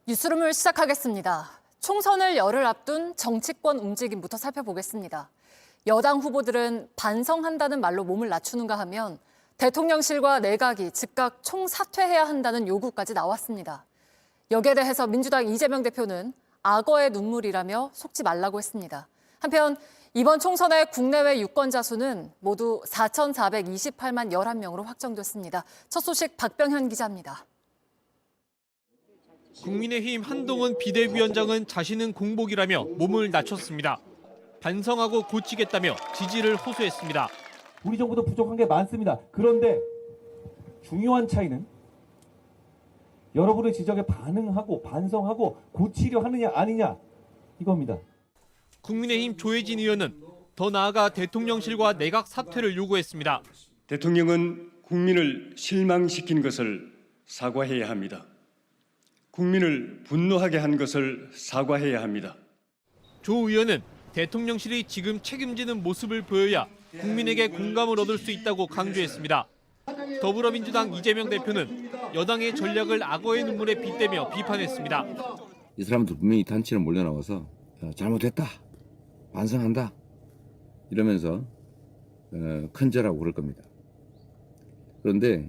뉴스룸을 시작하겠습니다. 총선을 열흘 앞둔 정치권 움직임부터 살펴보겠습니다. 여당 후보들은 반성한다는 말로 몸을 낮추는가 하면 대통령실과 내각이 즉각 총사퇴해야 한다는 요구까지 나왔습니다. 여기에 대해서 민주당 이재명 대표는 악어의 눈물이라며 속지 말라고 했습니다. 한편 이번 총선의 국내외 유권자 수는 모두 4,428만 11명으로 확정됐습니다. 첫 소식 박병현 기자입니다. 국민의힘 한동훈 비대위원장은 자신은 공복이라며 몸을 낮췄습니다. 반성하고 고치겠다며 지지를 호소했습니다. 우리 정부도 부족한 게 많습니다. 그런데 중요한 차이는 여러분의 지적에 반응하고 반성하고 고치려 하느냐 아니냐 이겁니다. 국민의힘 조혜진 의원은 더 나아가 대통령실과 내각 사퇴를 요구했습니다. 대통령은 국민을 실망시킨 것을 사과해야 합니다. 국민을 분노하게 한 것을 사과해야 합니다. 조 의원은 대통령실이 지금 책임지는 모습을 보여야 국민에게 공감을 얻을 수 있다고 강조했습니다. 더불어민주당 이재명 대표는 여당의 전략을 악어의 눈물에 빗대며 비판했습니다. 이 사람들 분명히 단체로 몰려나와서 잘못했다, 반성한다 이러면서 큰절하고 그럴 겁니다. 그런데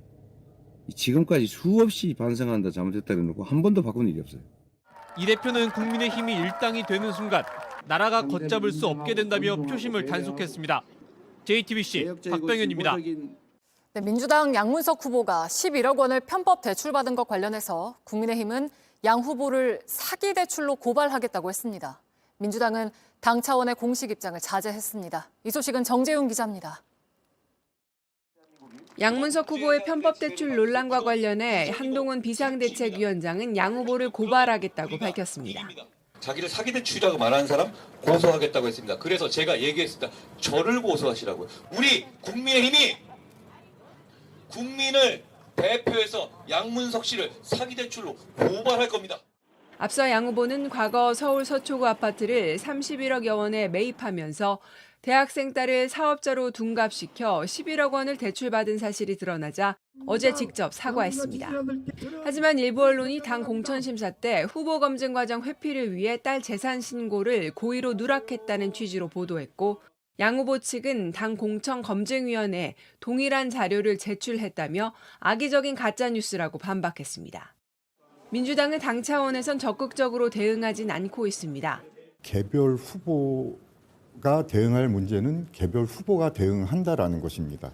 지금까지 수없이 반성한다, 잘못했다 해놓고 한 번도 바꾼 일이 없어요. 이 대표는 국민의힘이 일당이 되는 순간 나라가 걷잡을 수 없게 된다며 표심을 단속했습니다. JTBC 박병현입니다. 네, 민주당 양문석 후보가 11억 원을 편법 대출받은 것 관련해서 국민의힘은 양 후보를 사기 대출로 고발하겠다고 했습니다. 민주당은 당 차원의 공식 입장을 자제했습니다. 이 소식은 정재훈 기자입니다. 양문석 후보의 편법 대출 논란과 관련해 한동훈 비상대책위원장은 양 후보를 고발하겠다고 밝혔습니다. 자기를 사기대출이라고 말하는 사람 고소하겠다고 했습니다. 그래서 제가 얘기했습니다. 저를 고소하시라고요. 우리 국민의힘이 국민을 대표해서 양문석 씨를 사기대출로 고발할 겁니다. 앞서 양 후보는 과거 서울 서초구 아파트를 31억여 원에 매입하면서 대학생 딸을 사업자로 둔갑시켜 11억 원을 대출받은 사실이 드러나자 어제 직접 사과했습니다. 하지만 일부 언론이 당 공천심사 때 후보 검증 과정 회피를 위해 딸 재산 신고를 고의로 누락했다는 취지로 보도했고 양 후보 측은 당 공천검증위원회에 동일한 자료를 제출했다며 악의적인 가짜뉴스라고 반박했습니다. 민주당은 당 차원에선 적극적으로 대응하진 않고 있습니다. 개별 후보가 대응할 문제는 개별 후보가 대응한다라는 것입니다.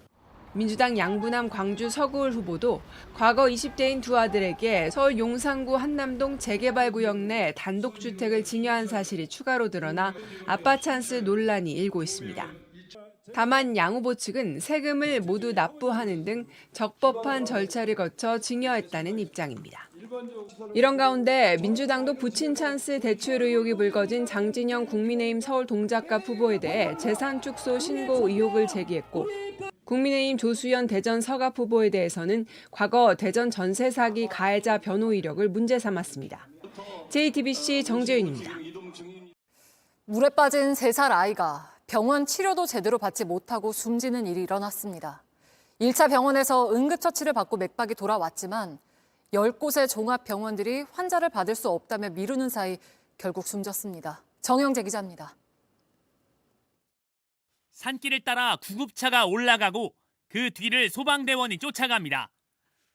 민주당 양부남 광주 서구을 후보도 과거 20대인 두 아들에게 서울 용산구 한남동 재개발구역 내 단독주택을 증여한 사실이 추가로 드러나 아빠 찬스 논란이 일고 있습니다. 다만 양 후보 측은 세금을 모두 납부하는 등 적법한 절차를 거쳐 증여했다는 입장입니다. 이런 가운데 민주당도 부친 찬스 대출 의혹이 불거진 장진영 국민의힘 서울 동작갑 후보에 대해 재산 축소 신고 의혹을 제기했고 국민의힘 조수연 대전 서갑 후보에 대해서는 과거 대전 전세 사기 가해자 변호 이력을 문제 삼았습니다. JTBC 정재윤입니다. 물에 빠진 3살 아이가 병원 치료도 제대로 받지 못하고 숨지는 일이 일어났습니다. 1차 병원에서 응급처치를 받고 맥박이 돌아왔지만 10곳의 종합병원들이 환자를 받을 수 없다며 미루는 사이 결국 숨졌습니다. 정영재 기자입니다. 산길을 따라 구급차가 올라가고 그 뒤를 소방대원이 쫓아갑니다.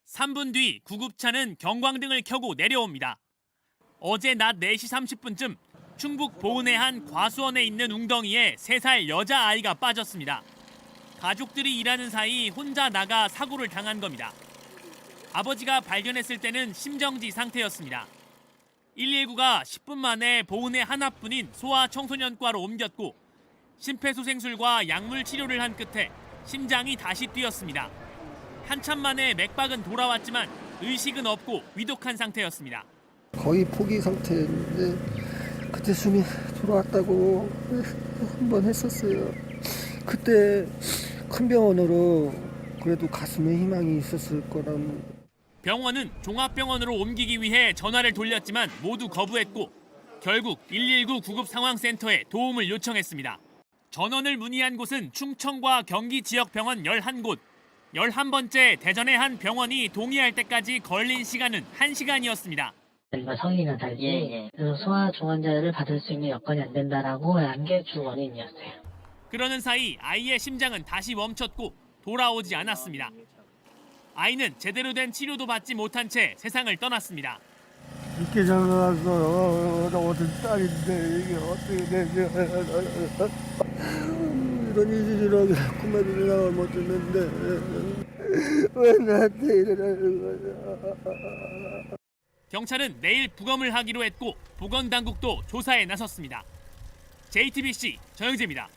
3분 뒤 구급차는 경광등을 켜고 내려옵니다. 어제 낮 4시 30분쯤 충북 보은의 한 과수원에 있는 웅덩이에 3살 여자아이가 빠졌습니다. 가족들이 일하는 사이 혼자 나가 사고를 당한 겁니다. 아버지가 발견했을 때는 심정지 상태였습니다. 119가 10분 만에 보은의 하나뿐인 소아청소년과로 옮겼고 심폐소생술과 약물 치료를 한 끝에 심장이 다시 뛰었습니다. 한참 만에 맥박은 돌아왔지만 의식은 없고 위독한 상태였습니다. 거의 포기 상태인데 그때 숨이 돌아왔다고 한번 했었어요. 그때 큰 병원으로 그래도 가슴에 희망이 있었을 거란. 병원은 종합병원으로 옮기기 위해 전화를 돌렸지만 모두 거부했고 결국 119 구급상황센터에 도움을 요청했습니다. 전원을 문의한 곳은 충청과 경기 지역 병원 11곳, 11번째 대전의 한 병원이 동의할 때까지 걸린 시간은 1시간이었습니다. 일반 성인이나 달리 그래서 소아중환자를 받을 수 있는 여건이 안 된다라고 한 게 주 원인이었어요. 그러는 사이 아이의 심장은 다시 멈췄고 돌아오지 않았습니다. 아이는 제대로 된 치료도 받지 못한 채 세상을 떠났습니다. 늦게 장난왔어. 나 어떤 딸인데 이게 어떻게 되냐. 이런 일이라고 자꾸만 나와 못 듣는데 왜 나한테 이러는 거야. 경찰은 내일 부검을 하기로 했고 보건당국도 조사에 나섰습니다. JTBC 정영재입니다.